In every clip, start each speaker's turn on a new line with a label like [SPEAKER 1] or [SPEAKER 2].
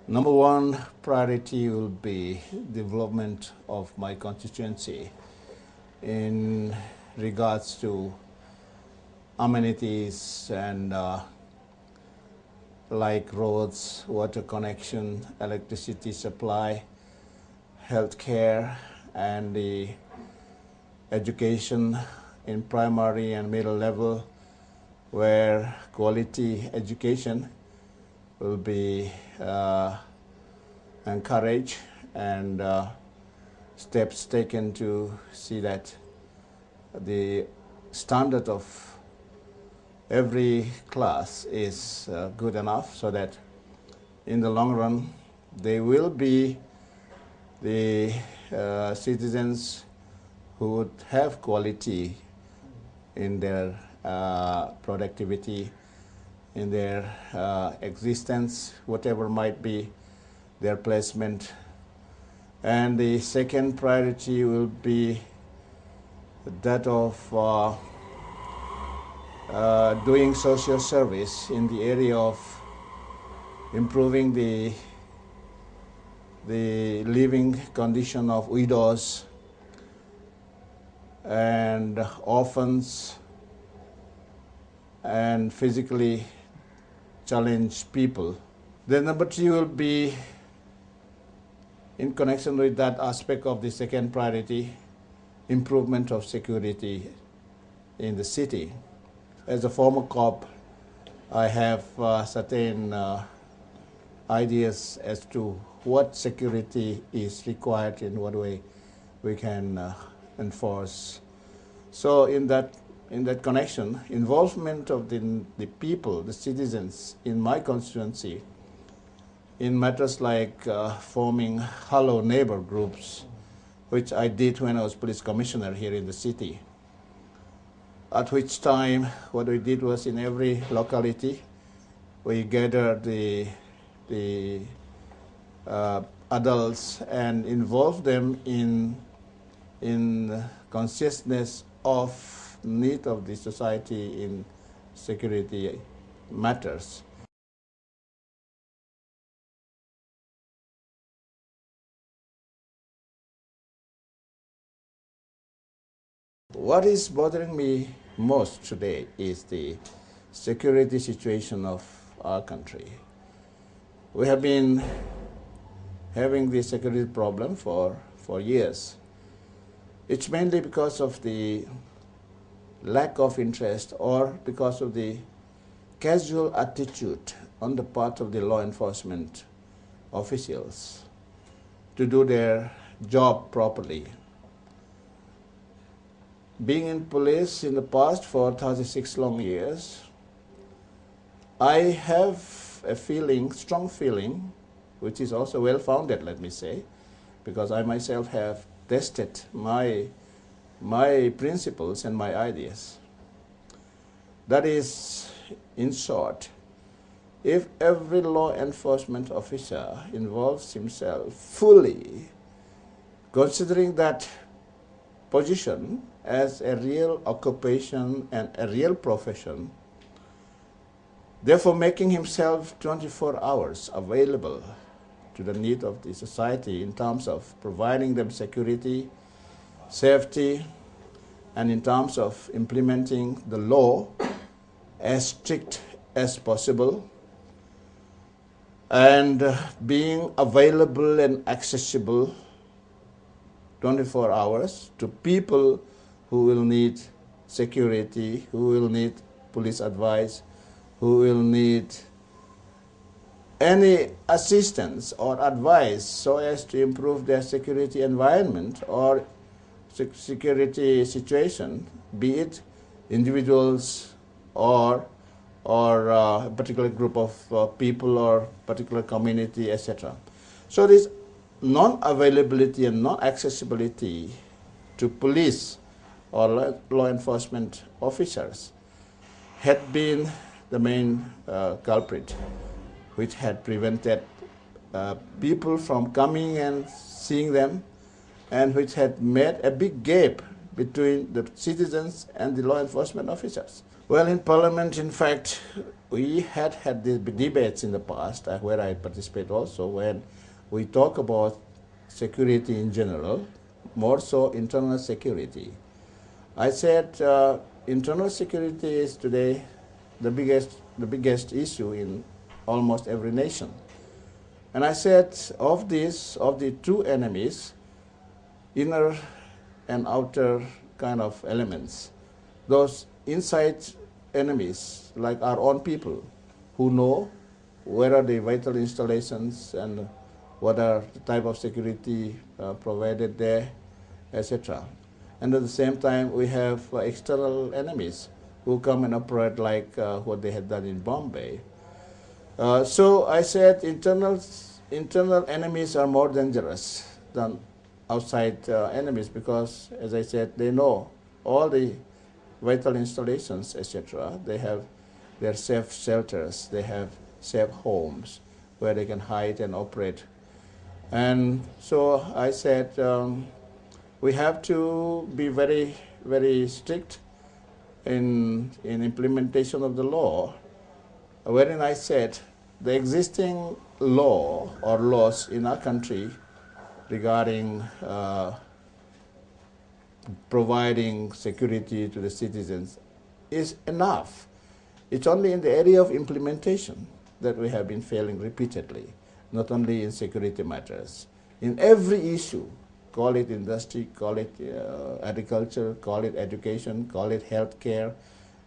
[SPEAKER 1] Number one priority will be development of my constituency in regards to amenities and like roads, water connection, electricity supply, healthcare, and the education in primary and middle level, where quality education will be encouraged and steps taken to see that the standard of every class is good enough, so that in the long run they will be the citizens who would have quality in their productivity, in their existence, whatever might be their placement. And the second priority will be that of doing social service in the area of improving the living condition of widows and orphans and physically challenged people. Then number two will be, in connection with that aspect of the second priority, improvement of security in the city. As a former cop, I have certain ideas as to what security is required, in what way we can enforce. So in that connection, involvement of the people, the citizens in my constituency, in matters like forming hello neighbor groups, which I did when I was police commissioner here in the city. At which time, what we did was, in every locality, we gathered the adults and involved them in consciousness of need of the society in security matters. What is bothering me most today is the security situation of our country. We have been having the security problem for years. It's mainly because of the lack of interest, or because of the casual attitude on the part of the law enforcement officials to do their job properly. Being in police in the past for 36 long years, I have a feeling, strong feeling, which is also well-founded, let me say, because I myself have tested my principles and my ideas. That is, in short, if every law enforcement officer involves himself fully, considering that position as a real occupation and a real profession, therefore making himself 24 hours available to the need of the society in terms of providing them security, safety, and in terms of implementing the law as strict as possible, and being available and accessible 24 hours to people who will need security, who will need police advice, who will need any assistance or advice so as to improve their security environment or security situation, be it individuals or a particular group of people or particular community, etc. So this non-availability and non-accessibility to police or law enforcement officers had been the main culprit, which had prevented people from coming and seeing them, and which had made a big gap between the citizens and the law enforcement officers. Well, in Parliament, in fact, we had these debates in the past, where I participate also, when we talk about security in general, more so internal security. I said internal security is today the biggest issue in almost every nation. And I said of the two enemies, inner and outer kind of elements, those inside enemies, like our own people, who know where are the vital installations and what are the type of security provided there, etc. And at the same time, we have external enemies who come and operate like what they had done in Bombay. So I said internal enemies are more dangerous than outside enemies, because, as I said, they know all the vital installations, etc. They have their safe shelters, they have safe homes where they can hide and operate. And so I said we have to be very, very strict in implementation of the law, wherein I said the existing law or laws in our country regarding providing security to the citizens is enough. It's only in the area of implementation that we have been failing repeatedly, not only in security matters. In every issue, call it industry, call it agriculture, call it education, call it healthcare,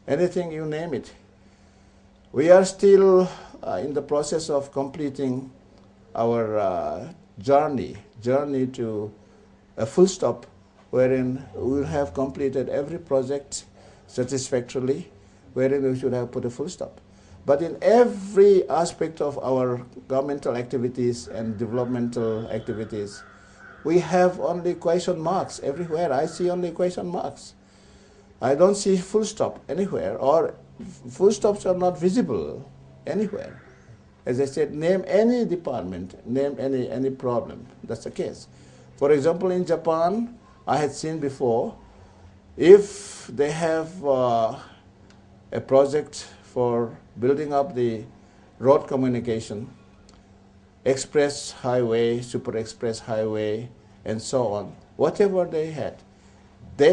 [SPEAKER 1] anything you name it. We are still in the process of completing our journey to a full stop, wherein we will have completed every project satisfactorily, wherein we should have put a full stop. But in every aspect of our governmental activities and developmental activities, we have only question marks everywhere. I see only question marks. I don't see full stop anywhere, or full stops are not visible anywhere. As I said, name any department, name any problem. That's the case. For example, in Japan, I had seen before, if they have a project for building up the road communication, express highway, super express highway, and so on, whatever they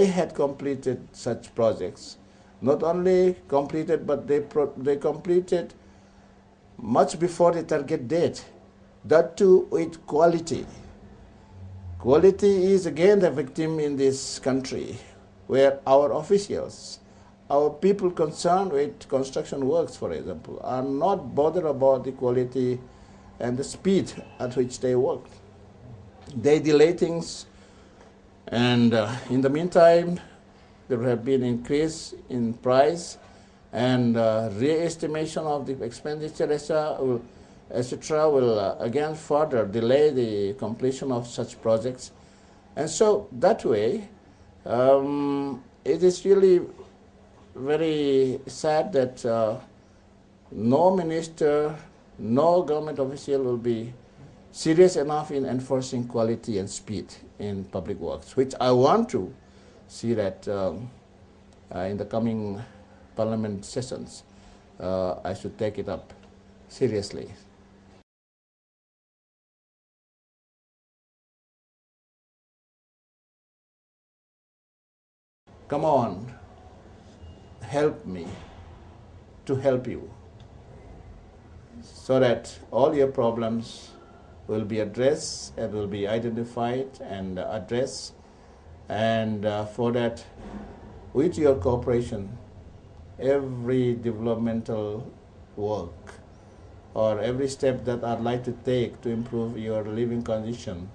[SPEAKER 1] had completed such projects. Not only completed, but they completed much before the target date. That too with quality. Quality is again the victim in this country, where our officials, our people concerned with construction works, for example, are not bothered about the quality and the speed at which they work. They delay things, and in the meantime, there have been increase in price, and re-estimation of the expenditure, etc., will again further delay the completion of such projects. And so that way, it is really very sad that no minister, no government official will be serious enough in enforcing quality and speed in public works, which I want to see that in the coming parliament sessions, I should take it up seriously. Come on, help me to help you, so that all your problems will be addressed and will be identified and addressed, and for that, with your cooperation, every developmental work or every step that I'd like to take to improve your living condition,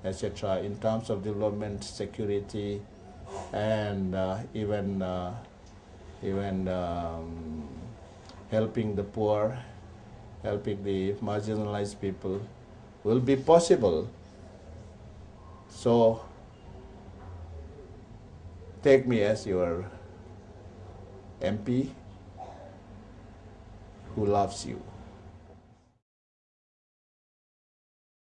[SPEAKER 1] etc., in terms of development, security, and even helping the poor, helping the marginalized people, will be possible. So take me as your MP who loves you.